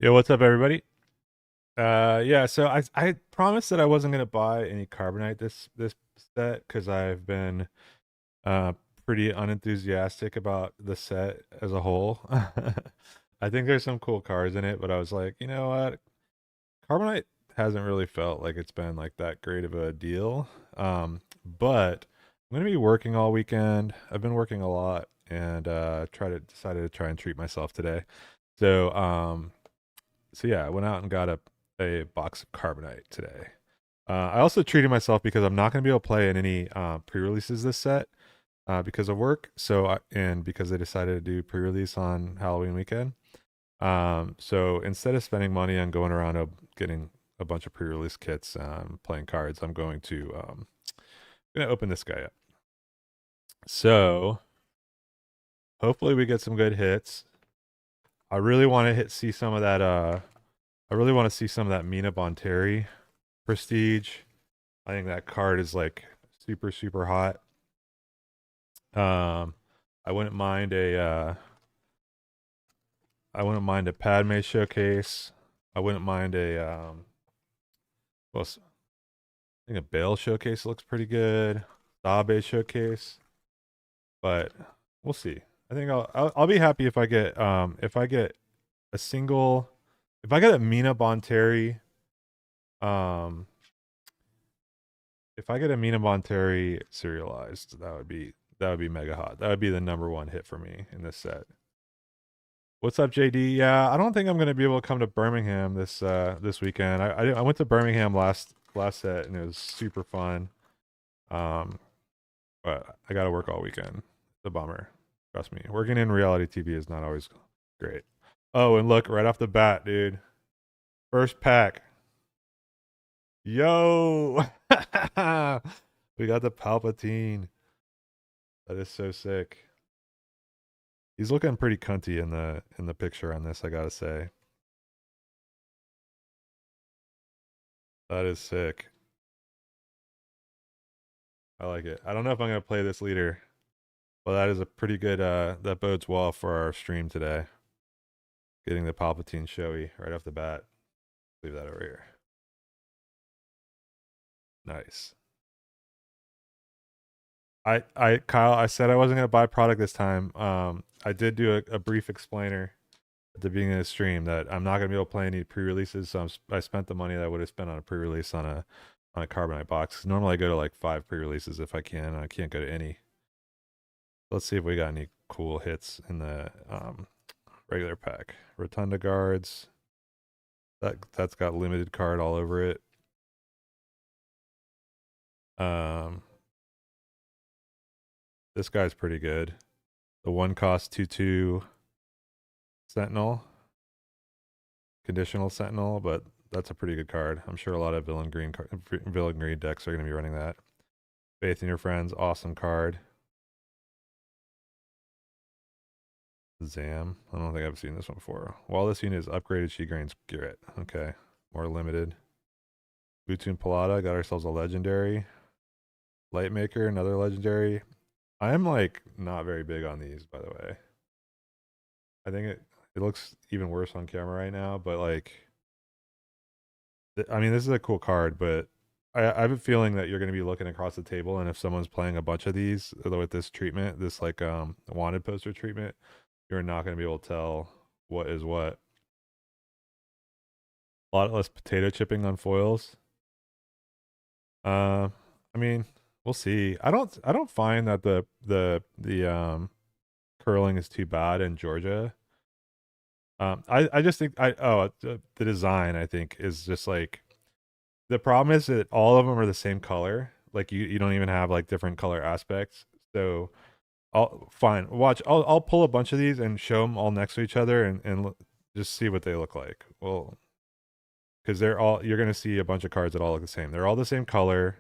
Yo, what's up, everybody? Yeah, so I promised that I wasn't gonna buy any Carbonite this set because I've been uh pretty unenthusiastic about the set as a whole. I think there's some cool cards in it, but I was like, you know what? Carbonite hasn't really felt like it's been like that great of a deal. But I'm gonna be working all weekend. I've been working a lot and decided to try and treat myself today. So so yeah, I went out and got a box of Carbonite today. I also treated myself because I'm not going to be able to play in any pre-releases this set because of work. And because they decided to do pre-release on Halloween weekend. So instead of spending money on going around getting a bunch of pre-release kits, playing cards, I'm gonna open this guy up. So hopefully we get some good hits. I really want to hit see some of that. I really want to see some of that Mina Bonteri Prestige. I think that card is like super super hot. Um, I wouldn't mind a Padme showcase. I wouldn't mind well, I think a Bale showcase looks pretty good. Sabe showcase, but we'll see. I think I'll be happy if I get a single if I get a Mina Bonteri um if I get a Mina Bonteri serialized, that would be mega hot. That would be the number one hit for me in this set. What's up, JD? Yeah, I don't think I'm gonna be able to come to Birmingham this weekend. I went to Birmingham last set and it was super fun. Um, but I got to work all weekend. It's a bummer. Trust me, working in reality TV is not always great. Oh, and look right off the bat, dude. First pack. Yo, we got the Palpatine. That is so sick. He's looking pretty cunty in the picture on this, I gotta say. That is sick. I like it. I don't know if I'm gonna play this leader, but that is a pretty good that bodes well for our stream today. Getting the Palpatine showy right off the bat. Leave that over here. Nice. Kyle, I said I wasn't gonna buy product this time. I did do a brief explainer at the beginning of the stream that I'm not gonna be able to play any pre-releases, so I spent the money that I would have spent on a pre-release on a Carbonite box. Normally I go to like 5 pre-releases if I can. I can't go to any. Let's see if we got any cool hits in the regular pack. Rotunda guards. That's got limited card all over it. Um, this guy's pretty good. The one cost 2/2 Sentinel, conditional Sentinel, but that's a pretty good card. I'm sure a lot of villain green decks are going to be running that. Faith in Your Friends, awesome card. Zam, I don't think I've seen this one before. While this unit is upgraded, she gains Garrett. Okay, more limited. Butun Palada, got ourselves a legendary. Lightmaker, another legendary. I'm like not very big on these, by the way. I think it looks even worse on camera right now, but like, I mean, this is a cool card, but I have a feeling that you're going to be looking across the table, and if someone's playing a bunch of these with this treatment, this like wanted poster treatment, you're not going to be able to tell what is what. A lot less potato chipping on foils. I mean, we'll see. I don't find that the curling is too bad in Georgia. I just think the design I think is just like the problem is that all of them are the same color. Like you don't even have like different color aspects. So I'll fine watch. I'll pull a bunch of these and show them all next to each other and just see what they look like. Well, because they're all you're gonna see a bunch of cards that all look the same. They're all the same color.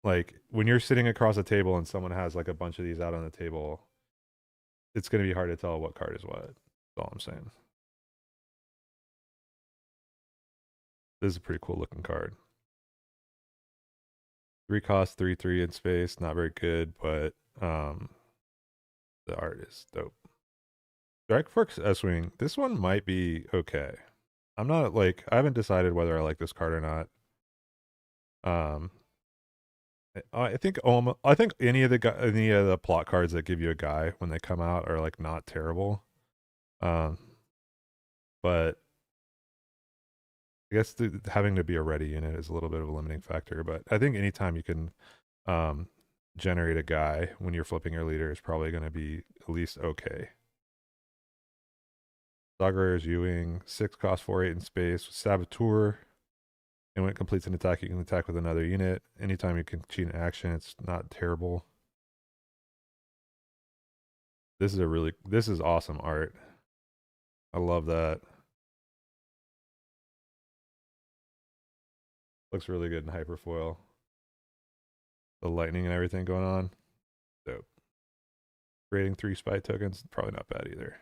Like when you're sitting across a table and someone has like a bunch of these out on the table, it's gonna be hard to tell what card is what. That's all I'm saying. This is a pretty cool looking card. 3 cost, 3/3 in space, not very good, but the art is dope. Strike Forks S Wing. This one might be okay. I'm not like I haven't decided whether I like this card or not. Um, I think I think any of the plot cards that give you a guy when they come out are like not terrible. Um, but I guess having to be a ready unit is a little bit of a limiting factor. But I think anytime you can um, generate a guy when you're flipping your leader is probably going to be at least okay. Sagar's Ewing, 6 cost 4/8 in space, Saboteur, and when it completes an attack, you can attack with another unit. Anytime you can cheat an action, it's not terrible. This is awesome art. I love that. Looks really good in hyperfoil. The lightning and everything going on. Dope. Creating 3 spy tokens, probably not bad either.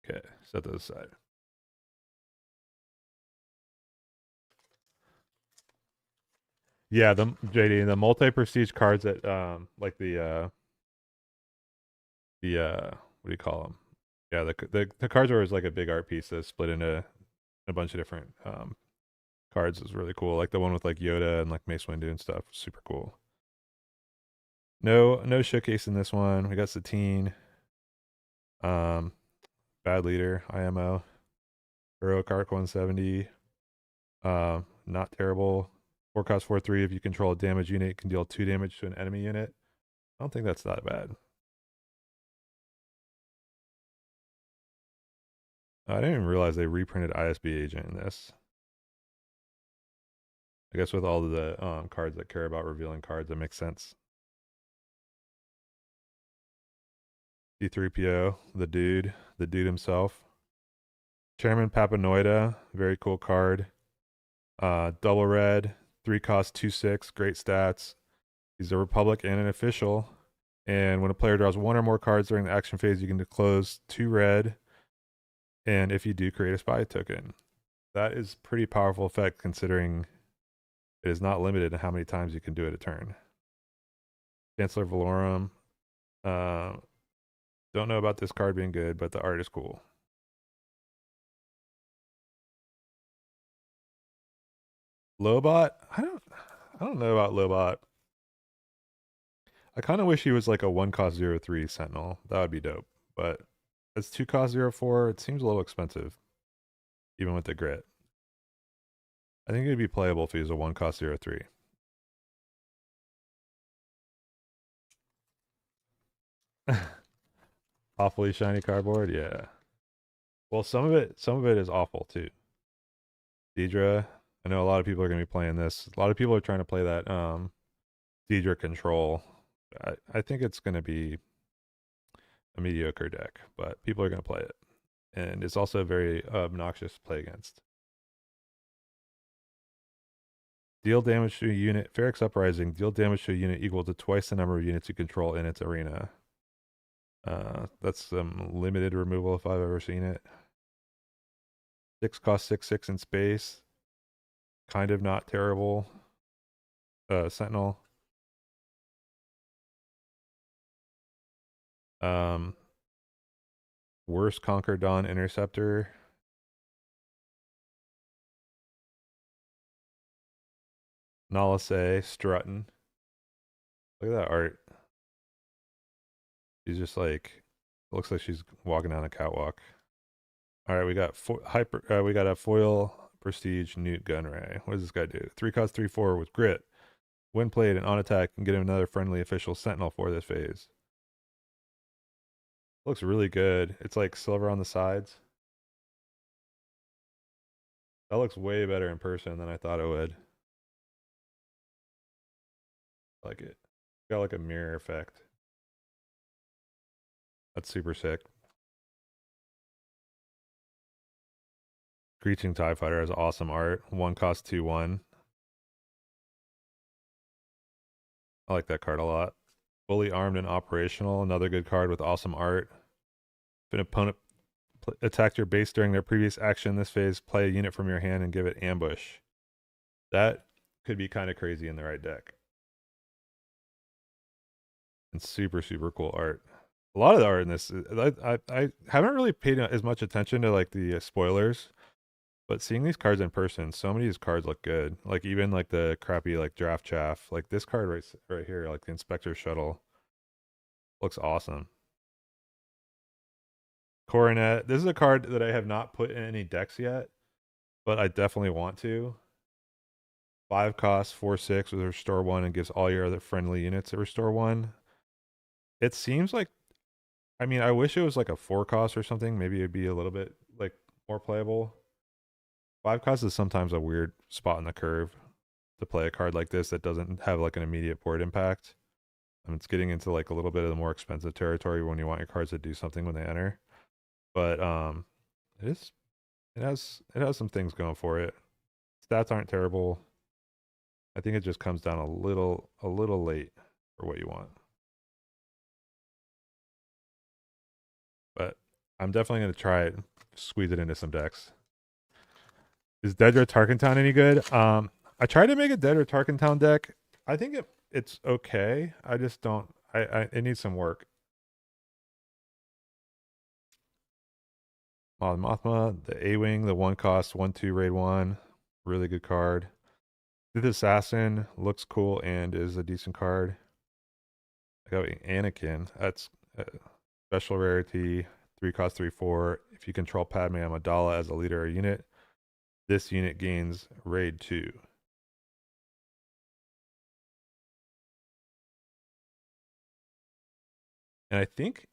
Okay, set those aside. Yeah, the JD, the multi-prestige cards that like the what do you call them? Yeah, the cards where it's like a big art piece that's split into a bunch of different cards is really cool. Like the one with like Yoda and like Mace Windu and stuff. Super cool. No showcase in this one. We got Satine. Um Bad Leader, IMO. Heroic Arc 170. Not terrible. 4 cost 4/3. If you control a damage unit, you can deal 2 damage to an enemy unit. I don't think that's that bad. I didn't even realize they reprinted ISB Agent in this. I guess with all of the cards that care about revealing cards, that makes sense. C3PO, the dude himself. Chairman Papanoida, very cool card. Double red, 3 cost 2/6, great stats. He's a Republic and an official. And when a player draws 1 or more cards during the action phase, you can close 2 red. And if you do, create a spy token. That is pretty powerful effect considering it is not limited to how many times you can do it a turn. Chancellor Valorum. Uh, don't know about this card being good, but the art is cool. Lobot? I don't know about Lobot. I kind of wish he was like a 1 cost 0/3 Sentinel. That would be dope. But it's 2 cost 0/4. It seems a little expensive, even with the grit. I think it'd be playable if he was a 1 cost 0/3. Awfully shiny cardboard, yeah. Well, some of it is awful too. Deidre, I know a lot of people are gonna be playing this. A lot of people are trying to play that Deidre control. I think it's gonna be a mediocre deck, but people are gonna play it. And it's also very obnoxious to play against. Deal damage to a unit. Feryx Uprising. Deal damage to a unit equal to twice the number of units you control in its arena. That's some limited removal if I've ever seen it. 6 cost 6/6 in space. Kind of not terrible. Sentinel. Um, Worst Conquer Dawn Interceptor. Nalase strutting. Look at that art. She's just like looks like she's walking down a catwalk. All right, we got we got a foil prestige Newt Gunray. What does this guy do? 3 cost 3/4 with grit. When played and on attack, can get another friendly official sentinel for this phase. Looks really good. It's like silver on the sides. That looks way better in person than I thought it would. I like it. Got like a mirror effect. That's super sick. Screeching TIE Fighter has awesome art. 1 cost 2/1. I like that card a lot. Fully armed and operational. Another good card with awesome art. If an opponent attacked your base during their previous action in this phase, play a unit from your hand and give it ambush. That could be kind of crazy in the right deck. And super, super cool art. A lot of the art in this, I haven't really paid as much attention to like the spoilers, but seeing these cards in person, so many of these cards look good. Like even like the crappy like draft chaff, like this card right here, like the Inspector Shuttle, looks awesome. Coronet. This is a card that I have not put in any decks yet, but I definitely want to. 5 costs, 4/6 with restore one and gives all your other friendly units a restore one. It seems like, I mean, I wish it was like a 4 cost or something. Maybe it'd be a little bit like more playable. 5 costs is sometimes a weird spot in the curve to play a card like this that doesn't have like an immediate board impact. It's getting into like a little bit of the more expensive territory when you want your cards to do something when they enter. But it is it has some things going for it. Stats aren't terrible. I think it just comes down a little late for what you want. But I'm definitely gonna try it, squeeze it into some decks. Is Dedra Tarkentown any good? I tried to make a Dedra Tarkentown deck. I think it's okay. I just don't. It needs some work. Mothma, the A-Wing, the 1 cost, 1/2 raid 1. Really good card. The Assassin looks cool and is a decent card. I got Anakin. That's a special rarity. 3 cost, 3/4. If you control Padme Amidala as a leader or unit, this unit gains raid 2. And I think,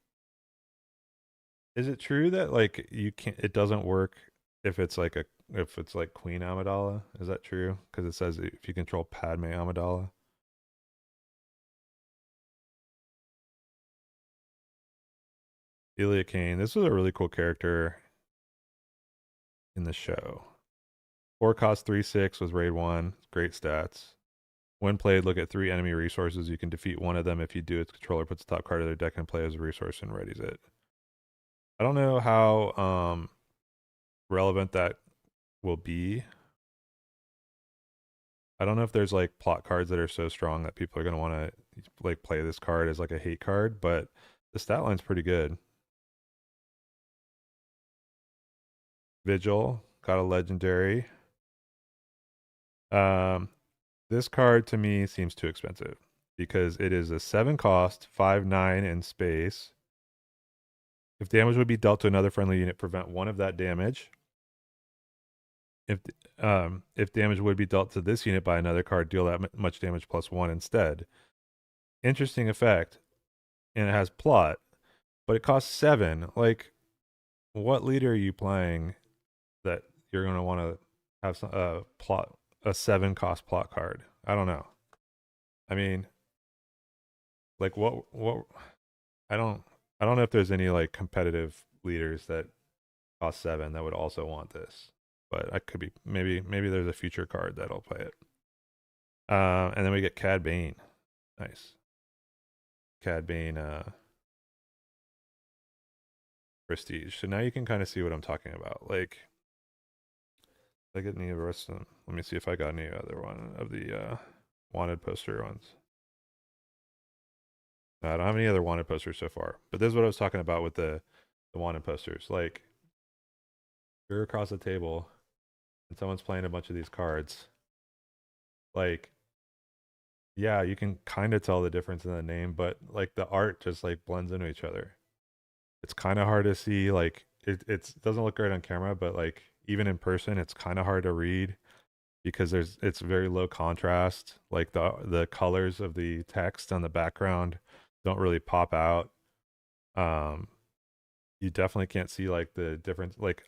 is it true that like you can't? It doesn't work if it's like Queen Amidala. Is that true? Because it says if you control Padme Amidala. Elia Kane. This was a really cool character in the show. 4 cost, 3/6 with raid 1. Great stats. When played, look at 3 enemy resources. You can defeat one of them. If you do, its controller puts the top card of their deck in play as a resource and readies it. I don't know how relevant that will be. I don't know if there's like plot cards that are so strong that people are going to want to like play this card as like a hate card, but the stat line's pretty good. Vigil got a legendary. Um, this card to me seems too expensive because it is a 7 cost, 5/9 in space. If damage would be dealt to another friendly unit, prevent one of that damage. If damage would be dealt to this unit by another card, deal that much damage plus 1 instead. Interesting effect, and it has plot, but it costs 7. Like, what leader are you playing that you're going to want to have a 7 cost plot card? I don't know. I mean, like what I don't know if there's any like competitive leaders that cost 7 that would also want this. But I could be, maybe there's a future card that'll play it. And then we get Cad Bane. Nice. Cad Bane prestige. So now you can kind of see what I'm talking about. Like I get any of the rest of them. Let me see if I got any other one of the wanted poster ones. No, I don't have any other wanted posters so far. But this is what I was talking about with the wanted posters. Like you're across the table and someone's playing a bunch of these cards. Like, yeah, you can kind of tell the difference in the name, but like the art just like blends into each other. It's kind of hard to see. Like it doesn't look great on camera, but like even in person, it's kind of hard to read because it's very low contrast. Like the colors of the text on the background don't really pop out. Um, you definitely can't see like the difference. Like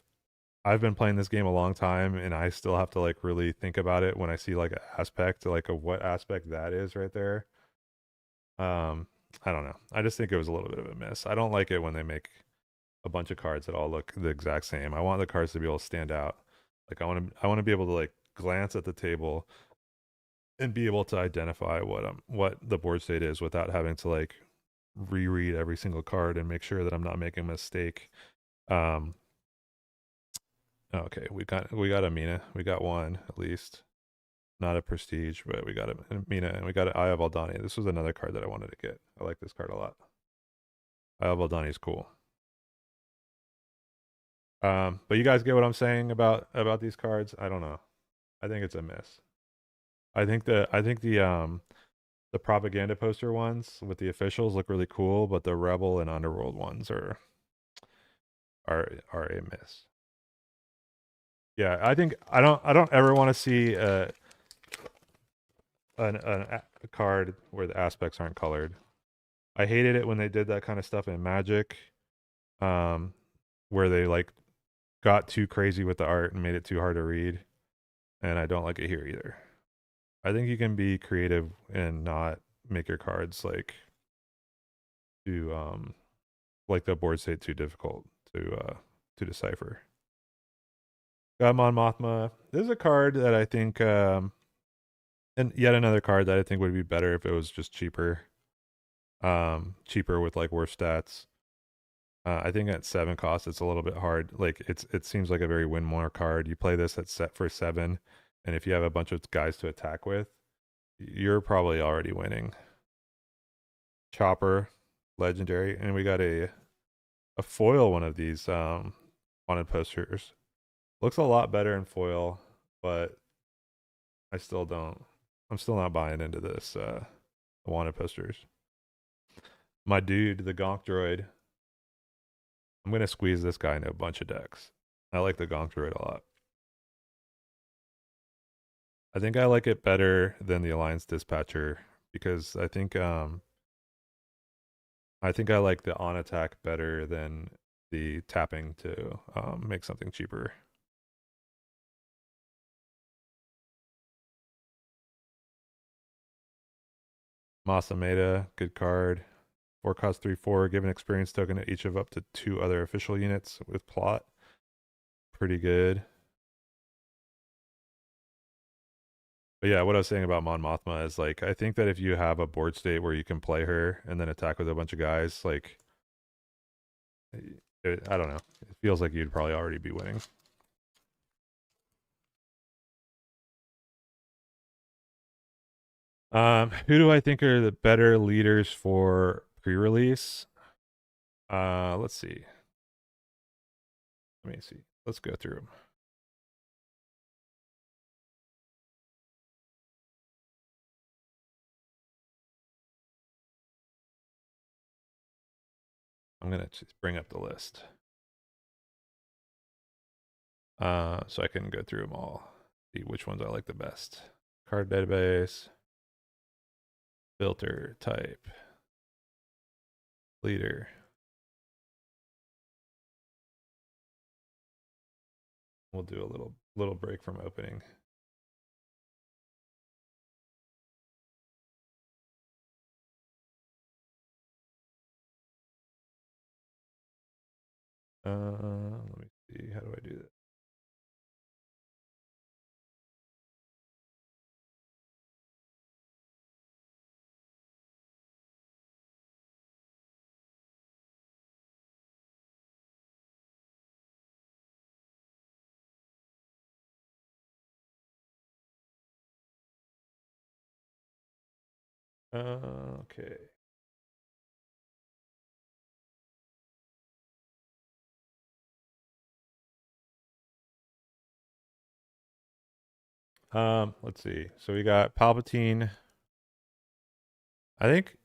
I've been playing this game a long time, and I still have to like really think about it when I see like an aspect, like of what aspect that is right there. Um, I don't know. I just think it was a little bit of a miss. I don't like it when they make a bunch of cards that all look the exact same. I want the cards to be able to stand out. Like I want to be able to like glance at the table and be able to identify what the board state is without having to like reread every single card and make sure that I'm not making a mistake. Um, okay, we got Amina. We got one at least. Not a prestige, but we got Amina and we got an Eye of Aldani. This was another card that I wanted to get. I like this card a lot. Valdani's cool. But you guys get what I'm saying about these cards? I don't know. I think it's a miss. I think the propaganda poster ones with the officials look really cool, but the Rebel and Underworld ones are a miss. Yeah, I think I don't ever want to see a card where the aspects aren't colored. I hated it when they did that kind of stuff in Magic, um, where they like got too crazy with the art and made it too hard to read, and I don't like it here either. I think you can be creative and not make your cards too like the board state too difficult to decipher. Got Mon Mothma. This is a card that I think and yet another card that I think would be better if it was just cheaper. Cheaper with like worse stats. I think at 7 costs it's a little bit hard. Like it seems like a very win more card. You play this at set for 7, and if you have a bunch of guys to attack with, you're probably already winning. Chopper, legendary, and we got a foil one of these wanted posters. Looks a lot better in foil, but I still don't. I'm still not buying into this wanted posters. My dude, the Gonk droid. I'm gonna squeeze this guy into a bunch of decks. I like the Gonk droid a lot. I think I like it better than the Alliance Dispatcher because I think I like the on attack better than the tapping to make something cheaper. Masameda, good card. 4 cost 3/4, give an experience token to each of up to 2 other official units with plot. Pretty good. But yeah, what I was saying about Mon Mothma is like I think that if you have a board state where you can play her and then attack with a bunch of guys, like I don't know, it feels like you'd probably already be winning. Who do I think are the better leaders for pre-release? Let's see. Let me see. Let's go through them. I'm gonna just bring up the list. So I can go through them all. See which ones I like the best. Card database, filter, type, leader. We'll do a little break from opening. Let me see. How do I do that? Okay. Let's see. So we got Palpatine. I think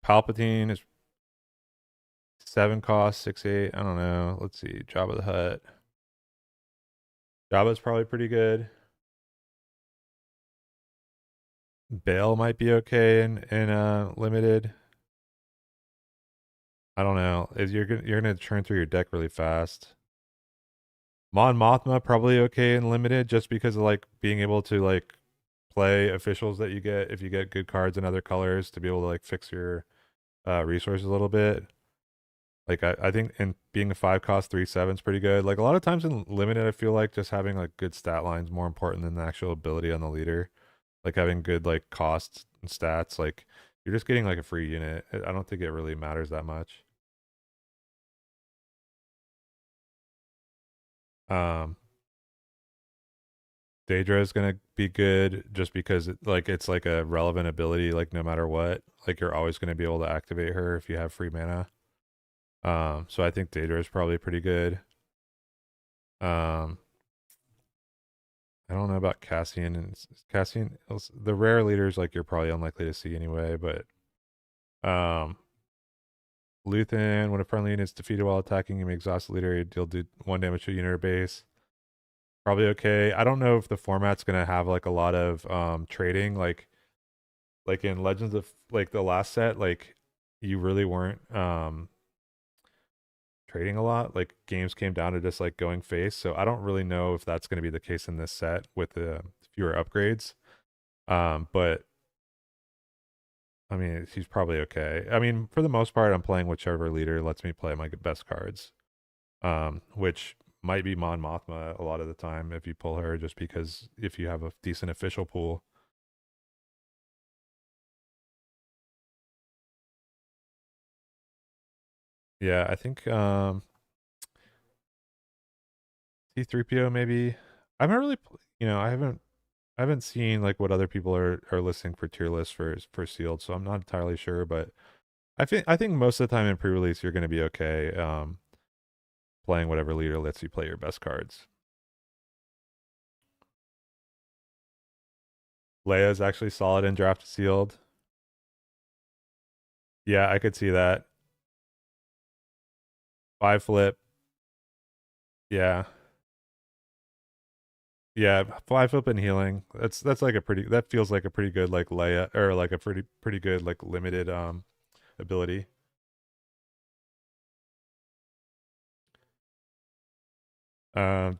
Palpatine is 7 cost, 6/8. I don't know. Let's see. Jabba the Hutt. Jabba's probably pretty good. Bale might be okay in limited. I don't know. You're gonna churn through your deck really fast. Mon Mothma probably okay in limited just because of like being able to like play officials that you get if you get good cards in other colors to be able to like fix your resources a little bit. Like I think in being a 5 cost 3/7 is pretty good. Like a lot of times in limited I feel like just having like good stat lines more important than the actual ability on the leader. Like having good like costs and stats, like you're just getting like a free unit. I don't think it really matters that much. Um Daedra is gonna be good just because it's like a relevant ability, like no matter what. Like you're always gonna be able to activate her if you have free mana. So I think Daedra is probably pretty good. Um, I don't know about Cassian and Cassian. The rare leaders like you're probably unlikely to see anyway, but um, Luthen, when a friendly unit is defeated while attacking, you may exhaust the leader. You deal 1 damage to a unit or base. Probably okay. I don't know if the format's gonna have like a lot of trading, like in Legends of like the last set, like you really weren't trading a lot. Like games came down to just like going face. So I don't really know if that's gonna be the case in this set with the fewer upgrades. But I mean, he's probably okay. I mean, for the most part, I'm playing whichever leader lets me play my best cards. Which might be Mon Mothma a lot of the time if you pull her, just because if you have a decent official pool. Yeah, I think C3PO maybe. I haven't really, I haven't seen like what other people are listing for tier lists for sealed, so I'm not entirely sure. But I think most of the time in pre-release you're going to be okay playing whatever leader lets you play your best cards. Leia's actually solid in draft sealed. Yeah, I could see that. 5 flip. Yeah. Yeah, 5 flip and healing. That's like a pretty that feels like a pretty good like Leia or like a pretty good like limited ability.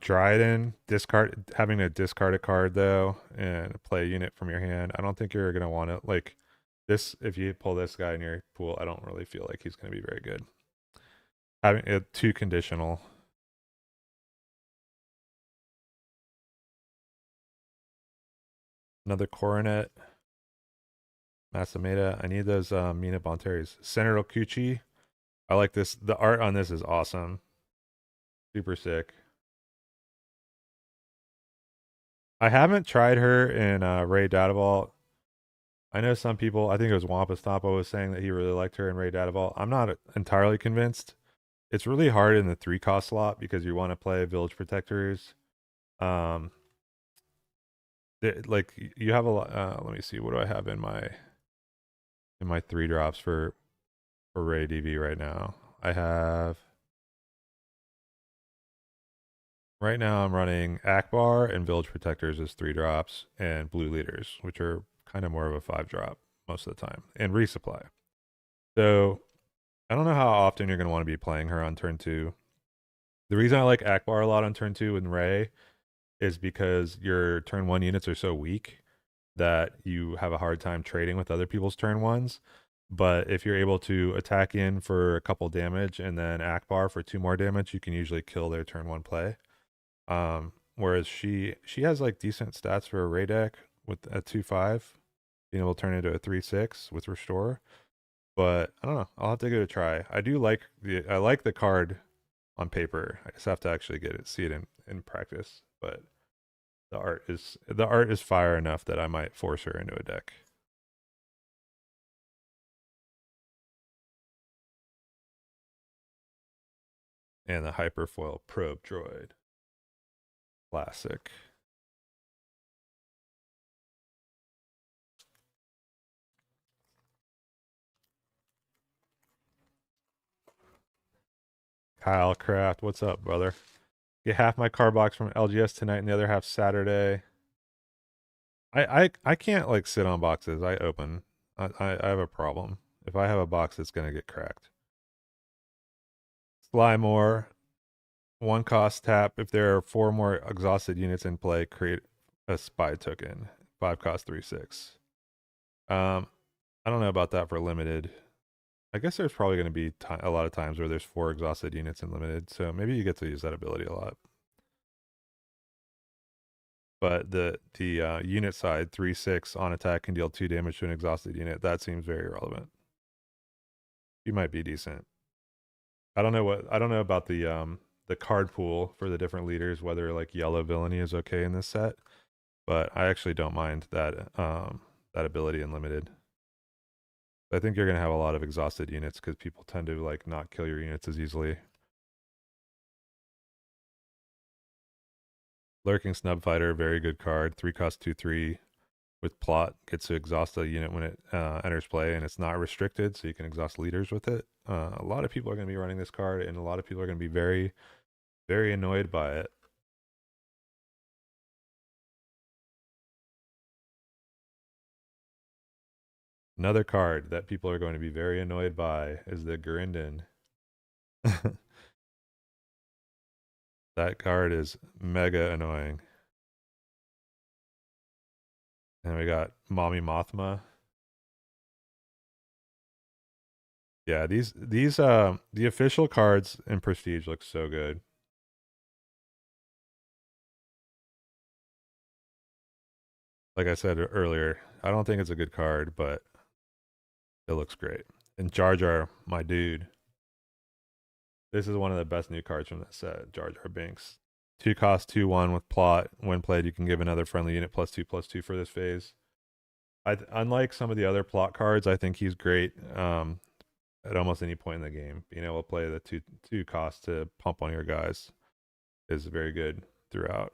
Dryden, discard having to discard a card though and play a unit from your hand. I don't think you're gonna want to like this if you pull this guy in your pool. I don't really feel like he's gonna be very good. Having it too conditional. Another coronet, Masameda. I need those Mina Bonteris. Senator Okuchi. I like this. The art on this is awesome. Super sick. I haven't tried her in Ray Dataval. I know some people, I think it was Wampa Stompa was saying that he really liked her in Ray Dataval. I'm not entirely convinced. It's really hard in the 3 cost slot because you want to play Village Protectors. Um, like you have a lot. Let me see. What do I have in my 3 drops for Ray DV right now? I have right now. I'm running Akbar and Village Protectors as 3 drops, and Blue Leaders, which are kind of more of a 5 drop most of the time, and resupply. So I don't know how often you're going to want to be playing her on turn 2. The reason I like Akbar a lot on turn 2 with Ray is because your turn 1 units are so weak that you have a hard time trading with other people's turn 1s. But if you're able to attack in for a couple damage and then Akbar for 2 more damage, you can usually kill their turn 1 play. Whereas she has like decent stats for a Ray deck with a 2/5, being able to turn into a 3/6 with restore. But I don't know. I'll have to give it a try. I like the card on paper. I just have to actually see it in practice. But the art is fire enough that I might force her into a deck. And the Hyperfoil Probe Droid. Classic. Kyle Craft, what's up, brother? Get half my car box from LGS tonight and the other half Saturday. I can't like sit on boxes. I open. I have a problem. If I have a box, it's gonna get cracked. Sly more. 1 cost tap. If there are 4 more exhausted units in play, create a spy token. 5 cost 3/6. I don't know about that for limited. I guess there's probably going to be a lot of times where there's 4 exhausted units in limited, so maybe you get to use that ability a lot. But the unit side 3/6 on attack can deal 2 damage to an exhausted unit. That seems very relevant. You might be decent. I don't know about the card pool for the different leaders, whether like yellow villainy is okay in this set, but I actually don't mind that ability in limited. I think you're gonna have a lot of exhausted units because people tend to like not kill your units as easily. Lurking Snub Fighter, very good card. 3 cost 2/3 with plot, gets to exhaust a unit when it enters play, and it's not restricted, so you can exhaust leaders with it. A lot of people are going to be running this card, and a lot of people are going to be very, very annoyed by it. Another card that people are going to be very annoyed by is the Gurindin. That card is mega annoying. And we got Mommy Mothma. Yeah, these the official cards in Prestige look so good. Like I said earlier, I don't think it's a good card, but it looks great. And Jar Jar, my dude. This is one of the best new cards from this set, Jar Jar Binks. 2 cost 2/1 with plot. When played, you can give another friendly unit +2/+2 for this phase. Unlike some of the other plot cards, I think he's great at almost any point in the game. Being able to play the two cost to pump on your guys is very good throughout.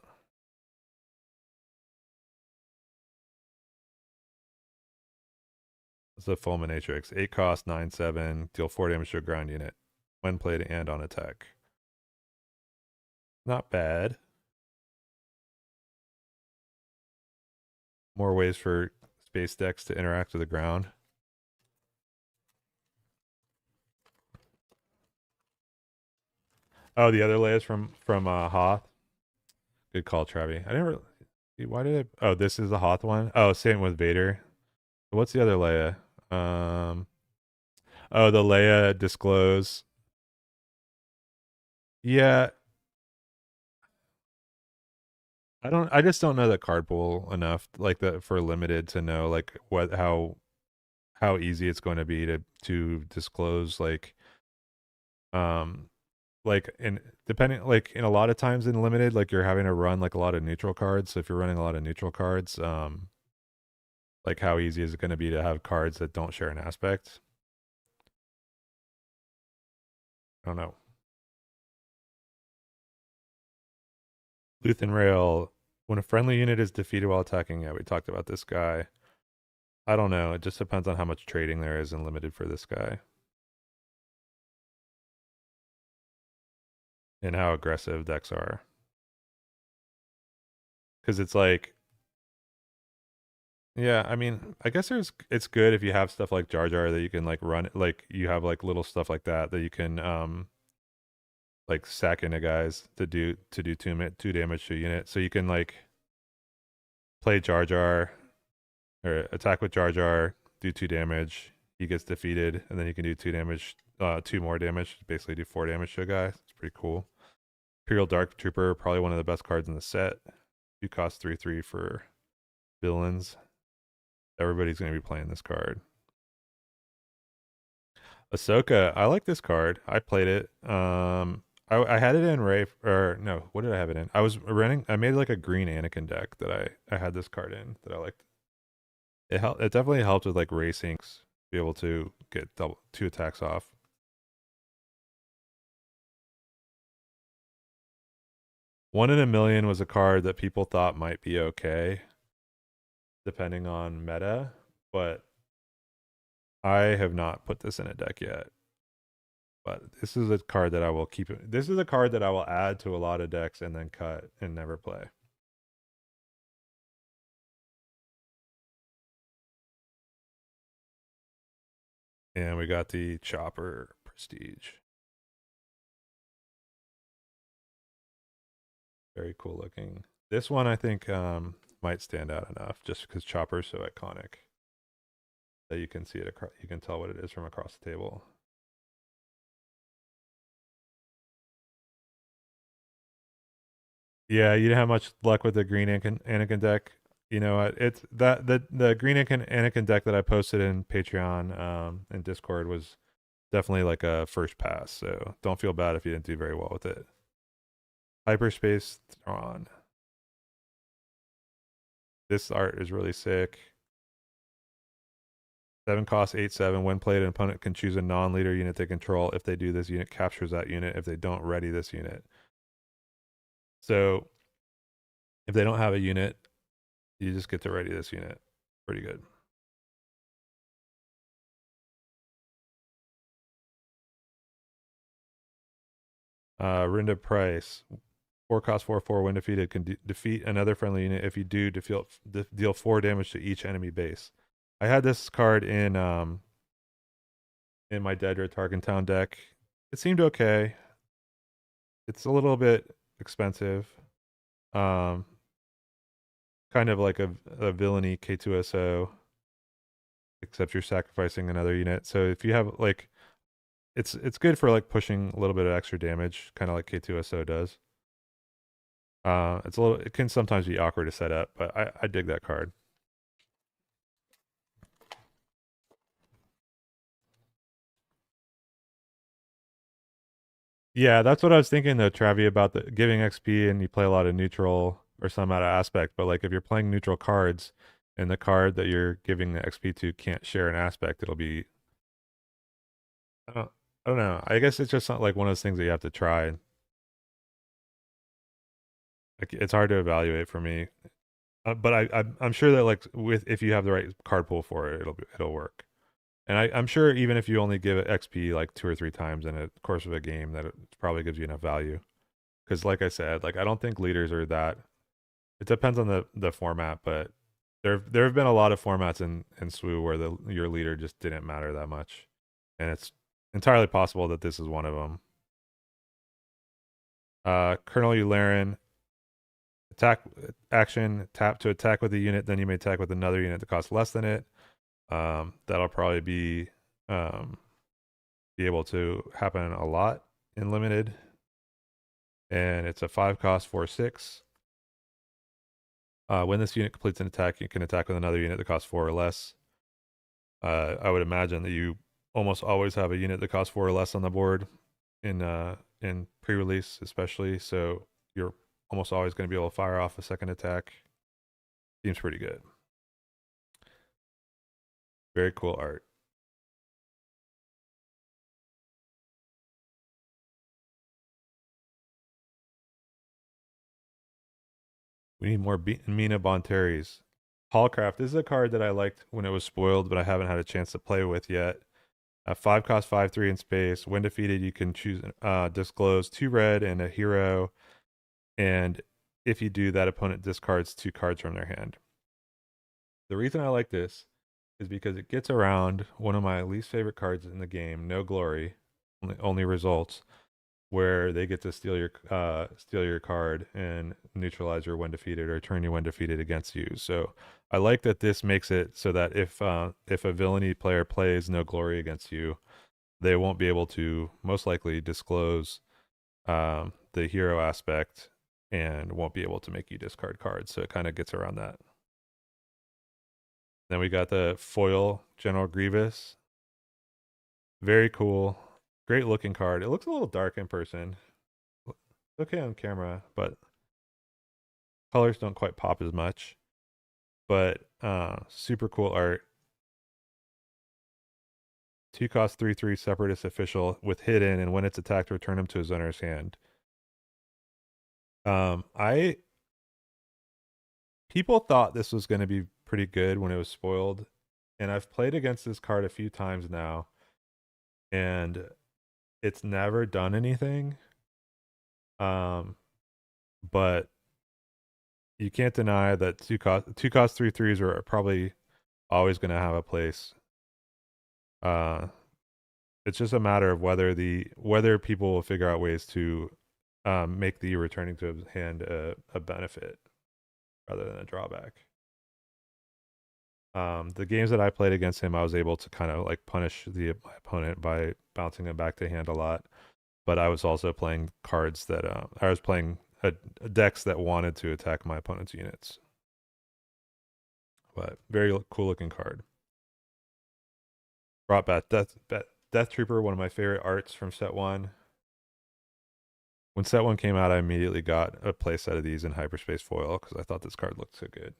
It's a Fulminatrix. 8 cost, 9/7, deal 4 damage to a ground unit when played and on attack. Not bad. More ways for space decks to interact with the ground. Oh, the other layers from Hoth. Good call, Travi. I never. Why did I? Oh, this is the Hoth one. Oh, same with Vader. What's the other Leia? Oh, the Leia disclose. Yeah, I don't. I just don't know the card pool enough, like the for limited to know like what how easy it's going to be to disclose um like in depending like in a lot of times in limited like you're having to run like a lot of neutral cards. So if you're running a lot of neutral cards, like how easy is it going to be to have cards that don't share an aspect? I don't know. Luthen Rail. When a friendly unit is defeated while attacking, yeah, we talked about this guy. I don't know. It just depends on how much trading there is in limited for this guy and how aggressive decks are. Because it's like, yeah, I mean, I guess it's good if you have stuff like Jar Jar that you can like run, like you have like little stuff like that that you can like sack into guys to do two damage to a unit. So you can like play Jar Jar or attack with Jar Jar, do 2 damage. He gets defeated, and then you can do 2 damage, 2 more damage. Basically, do 4 damage to a guy. It's pretty cool. Imperial Dark Trooper, probably one of the best cards in the set. You cost 3/3 for villains. Everybody's going to be playing this card. Ahsoka, I like this card. I played it. I had it in Ray, or no, what did I have it in? I was running. I made like a green Anakin deck that I had this card in that I liked. It definitely helped with like racing, be able to get two attacks off. One in a Million was a card that people thought might be okay, depending on meta, but I have not put this in a deck yet. But this is a card that I will keep. This is a card that I will add to a lot of decks and then cut and never play. And we got the Chopper Prestige. Very cool looking. This one I think might stand out enough just because Chopper's so iconic that you can see it across. You can tell what it is from across the table. Yeah, you didn't have much luck with the green Anakin deck. You know what? It's that the green Anakin deck that I posted in Patreon and Discord was definitely like a first pass. So don't feel bad if you didn't do very well with it. Hyperspace Thrawn. This art is really sick. 7 cost 8/7. When played, an opponent can choose a non-leader unit they control. If they do, this unit captures that unit. If they don't, ready this unit. So if they don't have a unit, you just get to ready this unit. Pretty good. Rinda Price. 4 cost 4/4. When defeated, can defeat another friendly unit. If you do, deal 4 damage to each enemy base. I had this card in my Dead Red Tarkentown deck. It seemed okay. It's a little bit expensive. Um, kind of like a villainy K2SO, except you're sacrificing another unit. So if you have like, it's good for like pushing a little bit of extra damage, kind of like K2SO does. It can sometimes be awkward to set up, but I dig that card. Yeah, that's what I was thinking though, Travi, about the giving XP and you play a lot of neutral or some out of aspect. But like if you're playing neutral cards and the card that you're giving the XP to can't share an aspect, it'll be I don't I don't know. I guess it's just not like one of those things that you have to try. Like it's hard to evaluate for me. But I'm sure that like with if you have the right card pool for it, it'll work. And I'm sure even if you only give it XP like 2 or 3 times in the course of a game, that it probably gives you enough value. Because like I said, like I don't think leaders are that. It depends on the format, but there have been a lot of formats in SWU where your leader just didn't matter that much, and it's entirely possible that this is one of them. Colonel Yularen, attack action, tap to attack with a unit, then you may attack with another unit that costs less than it. That'll probably be able to happen a lot in limited. And it's a 5 cost 4/6. When this unit completes an attack, you can attack with another unit that costs 4 or less. I would imagine that you almost always have a unit that costs 4 or less on the board in pre-release, especially. So you're almost always going to be able to fire off a second attack. Seems pretty good. Very cool art. We need more Mina Bonteris. Hallcraft. This is a card that I liked when it was spoiled, but I haven't had a chance to play with yet. 5 cost 5/3 in space. When defeated, you can choose disclose 2 red and a hero. And if you do, that opponent discards 2 cards from their hand. The reason I like this is because it gets around one of my least favorite cards in the game, No Glory, only results, where they get to steal your card and neutralize your when defeated or turn your when defeated against you. So I like that this makes it so that if a villainy player plays No Glory against you, they won't be able to most likely disclose the hero aspect and won't be able to make you discard cards. So it kind of gets around that. Then we got the foil General Grievous. Very cool. Great looking card. It looks a little dark in person. Okay on camera, but colors don't quite pop as much. But super cool art. 2 cost 3/3 Separatist official with hidden, and when it's attacked, return him to his owner's hand. I people thought this was going to be pretty good when it was spoiled, and I've played against this card a few times now, and it's never done anything. But you can't deny that 2 cost 3/3s are probably always going to have a place. It's just a matter of whether people will figure out ways to make the returning to his hand a benefit rather than a drawback. The games that I played against him, I was able to kind of like punish my opponent by bouncing him back to hand a lot. But I was also playing cards that I was playing decks that wanted to attack my opponent's units. But very cool looking card. Brought back Death Trooper, one of my favorite arts from set 1. When set 1 came out, I immediately got a playset of these in Hyperspace Foil because I thought this card looked so good.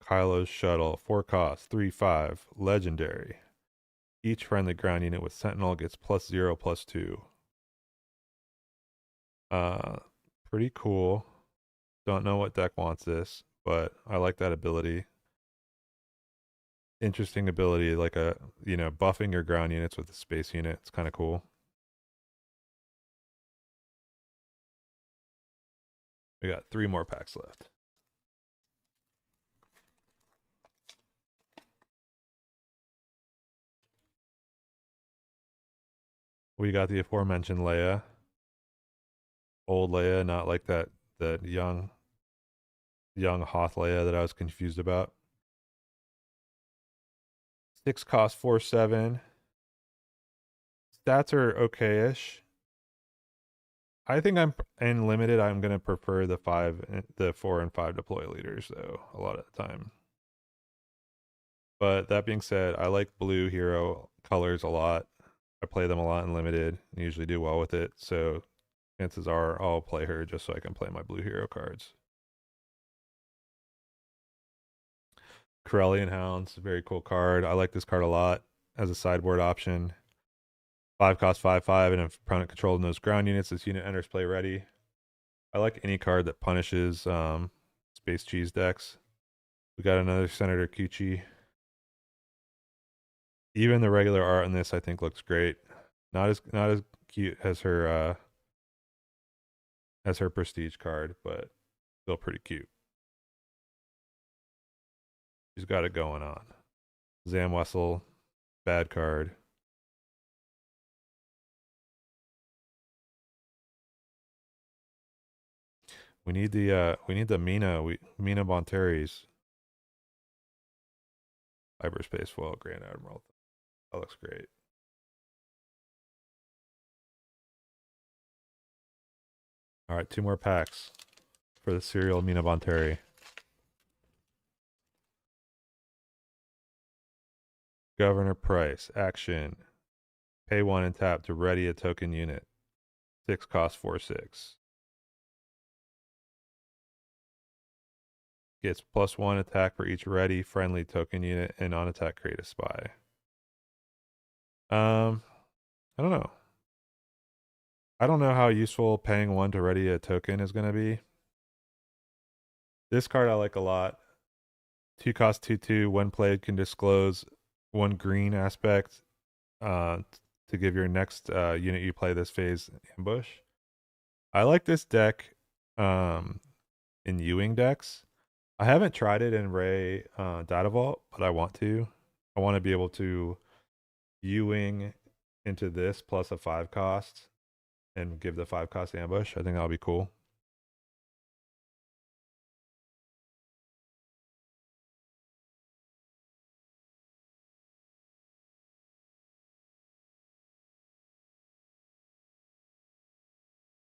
Kylo's Shuttle, 4 cost, 3/5, legendary. Each friendly ground unit with Sentinel gets +0/+2. Uh, Pretty cool. Don't know what deck wants this, but I like that ability. Interesting ability, like buffing your ground units with a space unit. It's kind of cool. We got 3 more packs left. We got the aforementioned Leia. Old Leia, not like the young Hoth Leia that I was confused about. 6 cost, 4/7. Stats are okay-ish. I think I'm in limited. I'm gonna prefer the 4 and 5 deploy leaders though a lot of the time. But that being said, I like blue hero colors a lot. I play them a lot in limited and usually do well with it. So chances are I'll play her just so I can play my blue hero cards. Corellian Hounds, very cool card. I like this card a lot as a sideboard option. 5 cost, 5/5, and if opponent controls those ground units, this unit enters play ready. I like any card that punishes Space Cheese decks. We got another Senator Cucci. Even the regular art on this I think looks great. Not as cute as her prestige card, but still pretty cute. She's got it going on. Zam Wessel, bad card. We need the Mina Bonteries. Hyperspace Foil Grand Admiral. That looks great. All right, 2 more packs for the serial Mina Bonteri. Governor Price, action. Pay 1 and tap to ready a token unit. 6 cost, 4/6. Gets +1 attack for each ready friendly token unit, and on attack create a spy. I don't know. I don't know how useful paying 1 to ready a token is going to be. This card I like a lot. 2 cost, 2/2. When played, can disclose 1 green aspect to give your next unit you play this phase ambush. I like this deck in Ewing decks. I haven't tried it in Ray Data Vault, but I want to. I want to be able to Ewing into this plus a 5 cost and give the 5 cost ambush. I think that'll be cool.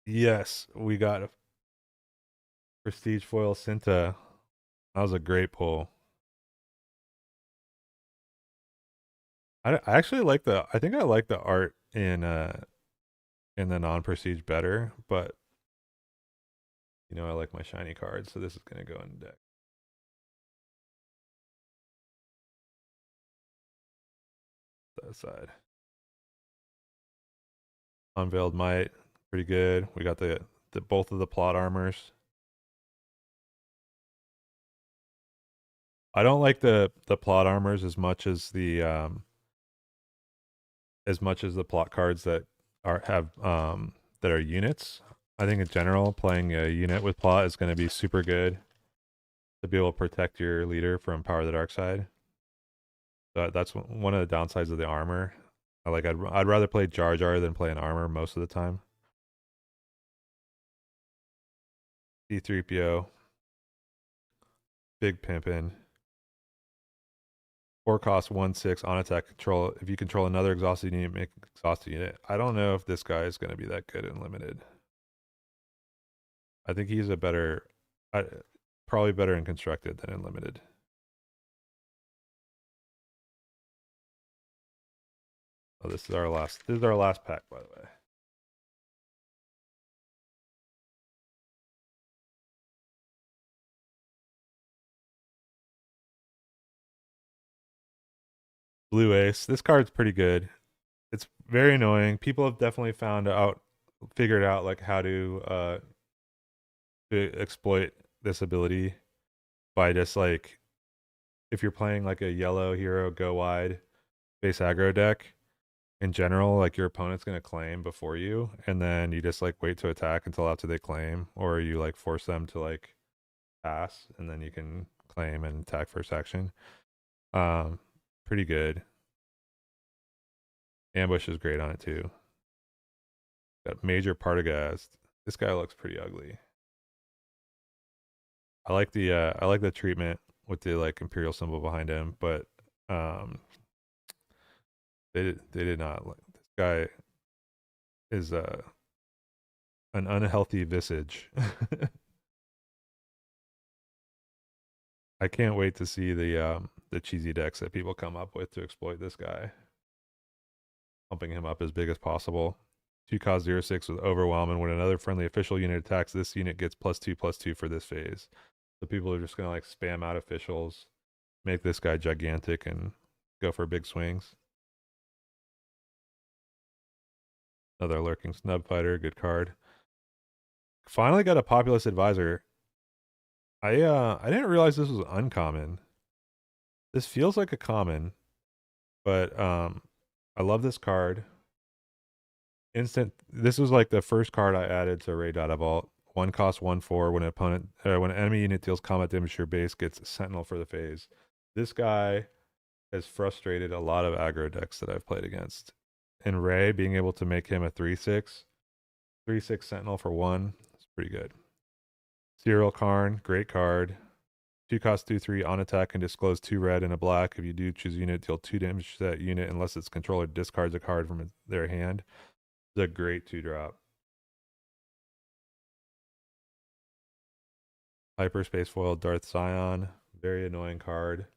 Yes, we got a Prestige Foil Cinta. That was a great pull. I actually like I think I like the art in the non-prestige better, but I like my shiny cards, so this is gonna go in the deck. That side. Unveiled Might, pretty good. We got the both of the plot armors. I don't like the plot armors as much as the plot cards that are units. I think in general, playing a unit with plot is going to be super good to be able to protect your leader from Power of the Dark Side. So that's one of the downsides of the armor. I'd rather play Jar Jar than play an armor most of the time. C3PO, Big Pimpin'. 4 cost, 1/6 on attack control. If you control another exhausted unit, make exhausted unit. I don't know if this guy is going to be that good in limited. I think he's probably better in constructed than in limited. Oh, this is our last pack, by the way. Blue Ace. This card's pretty good. It's very annoying. People have definitely figured out like how to exploit this ability by just like if you're playing like a yellow hero go wide base aggro deck in general, like your opponent's gonna claim before you, and then you just like wait to attack until after they claim, or you like force them to like pass, and then you can claim and attack first action. Um, Pretty good. Ambush is great on it too. Got major Partagast. This guy looks pretty ugly. I like the treatment with the like imperial symbol behind him, but um they did not like this guy is an unhealthy visage. I can't wait to see the cheesy decks that people come up with to exploit this guy, pumping him up as big as possible. 2 cost 0/6 with overwhelm, and when another friendly official unit attacks, this unit gets +2/+2 for this phase. So people are just gonna like spam out officials, make this guy gigantic, and go for big swings. Another lurking snub fighter, good card. Finally got a populist advisor. I didn't realize this was uncommon. This feels like a common, but I love this card. Instant. This was like the first card I added to Raid Data Vault. 1 cost 1/4 when when an enemy unit deals combat damage to your base gets Sentinel for the phase. This guy has frustrated a lot of aggro decks that I've played against. And Ray being able to make him a 3/6, 3/6 Sentinel for 1 is pretty good. Cyril Karn, great card. 2 cost 2/3 on attack and disclose 2 red and a black. If you do, choose a unit, deal 2 damage to that unit unless its controller discards a card from their hand. It's a great 2-drop. Hyperspace Foil Darth Scion, very annoying card.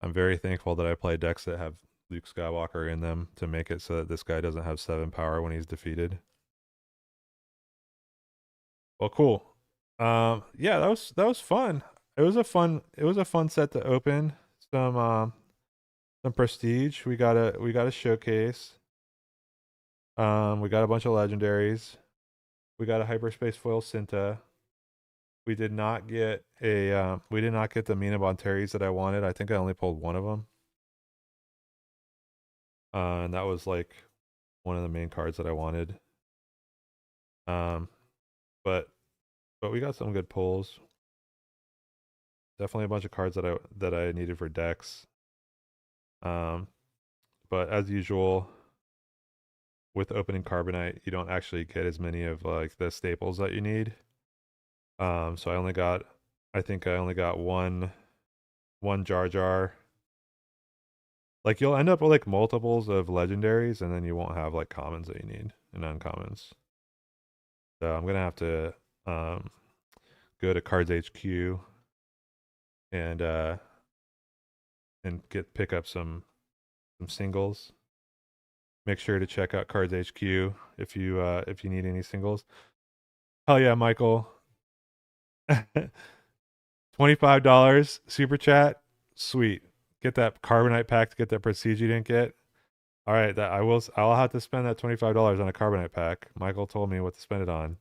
I'm very thankful that I play decks that have Luke Skywalker in them to make it so that this guy doesn't have 7 power when he's defeated. Well, cool. Yeah, that was fun. It was a fun set to open. Some prestige. We got a showcase. We got a bunch of legendaries. We got a hyperspace foil Cinta. We did not get the Mina Bonteris that I wanted. I think I only pulled one of them. And that was like one of the main cards that I wanted. Um, but we got some good pulls. Definitely a bunch of cards that I needed for decks. But as usual, with opening Carbonite, you don't actually get as many of like the staples that you need. So I think I only got one Jar Jar. Like you'll end up with like multiples of legendaries, and then you won't have like commons that you need and uncommons. So I'm gonna have to go to Cards HQ and pick up some singles. Make sure to check out Cards HQ if you need any singles. Hell yeah, Michael. $25 super chat. Sweet. Get that Carbonite pack to get that prestige you didn't get. All right, I'll have to spend that $25 on a Carbonite pack. Michael told me what to spend it on.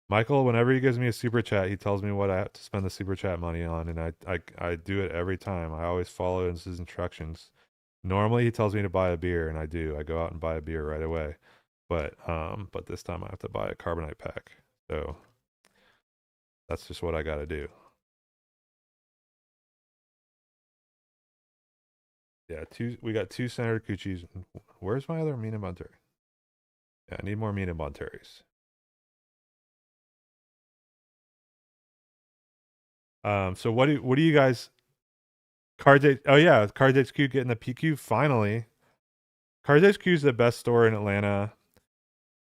Michael, whenever he gives me a super chat, he tells me what I have to spend the super chat money on, and I do it every time. I always follow his instructions. Normally he tells me to buy a beer, and I do. I go out and buy a beer right away. But this time I have to buy a Carbonite pack. So that's just what I got to do. Yeah, we got 2 Senator Coochies. Where's my other Mina Monteri? Yeah, I need more Mina Monteris. So what do you guys Oh yeah, Cards HQ getting the PQ finally. Cards HQ is the best store in Atlanta.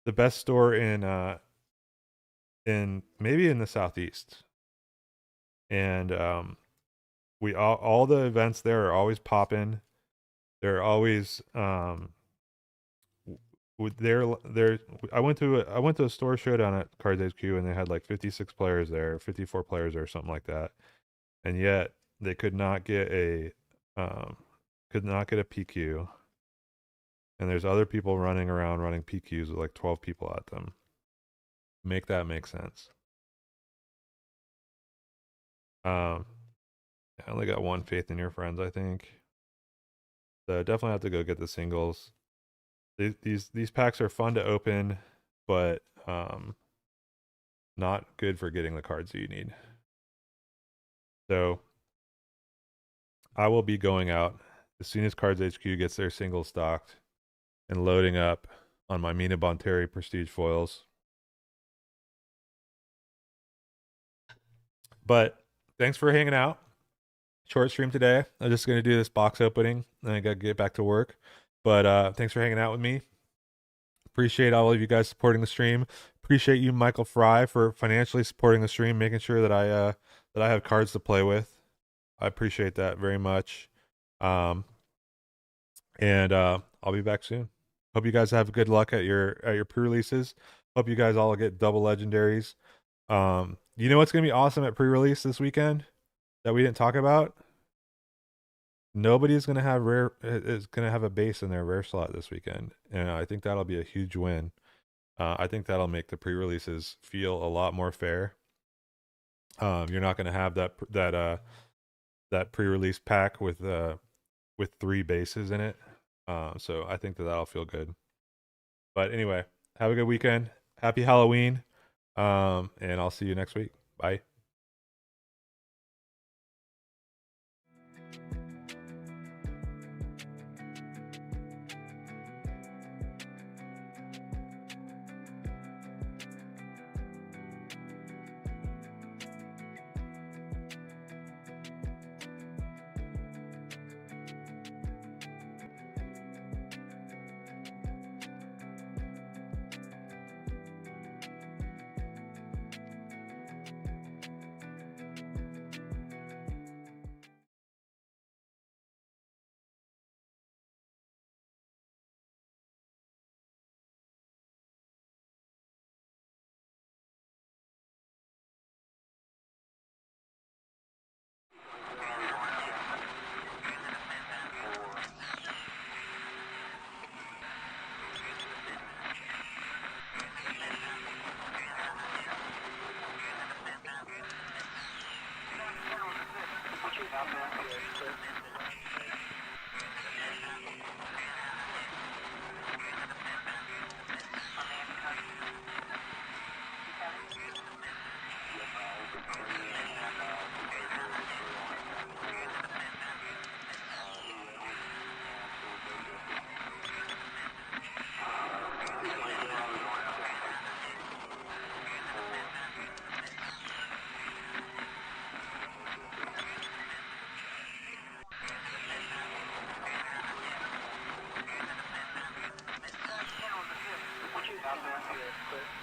The best store in maybe in the southeast. And we all the events there are always popping. They're always there I went to a store showdown at Cards HQ, and they had like 56 players there, 54 players or something like that. And yet they could not get a could not get a PQ, and there's other people running around running PQs with like 12 people at them. Make that make sense. Um, I only got one faith in your friends, I think. So definitely have to go get the singles. These packs are fun to open, but not good for getting the cards that you need. So I will be going out as soon as Cards HQ gets their singles stocked and loading up on my Mina Bonteri Prestige foils. But thanks for hanging out. Short stream today. I'm just going to do this box opening and I got to get back to work. But thanks for hanging out with me. Appreciate all of you guys supporting the stream. Appreciate you, Michael Fry, for financially supporting the stream, making sure that I have cards to play with. I appreciate that very much. And I'll be back soon. Hope you guys have good luck at your pre-releases. Hope you guys all get double legendaries. You know what's gonna be awesome at pre-release this weekend that we didn't talk about? Nobody's gonna have rare is gonna have a base in their rare slot this weekend, and I think that'll be a huge win. I think that'll make the pre-releases feel a lot more fair. You're not gonna have that pre-release pack with 3 bases in it. So I think that'll feel good. But anyway, have a good weekend. Happy Halloween. And I'll see you next week. Bye. What you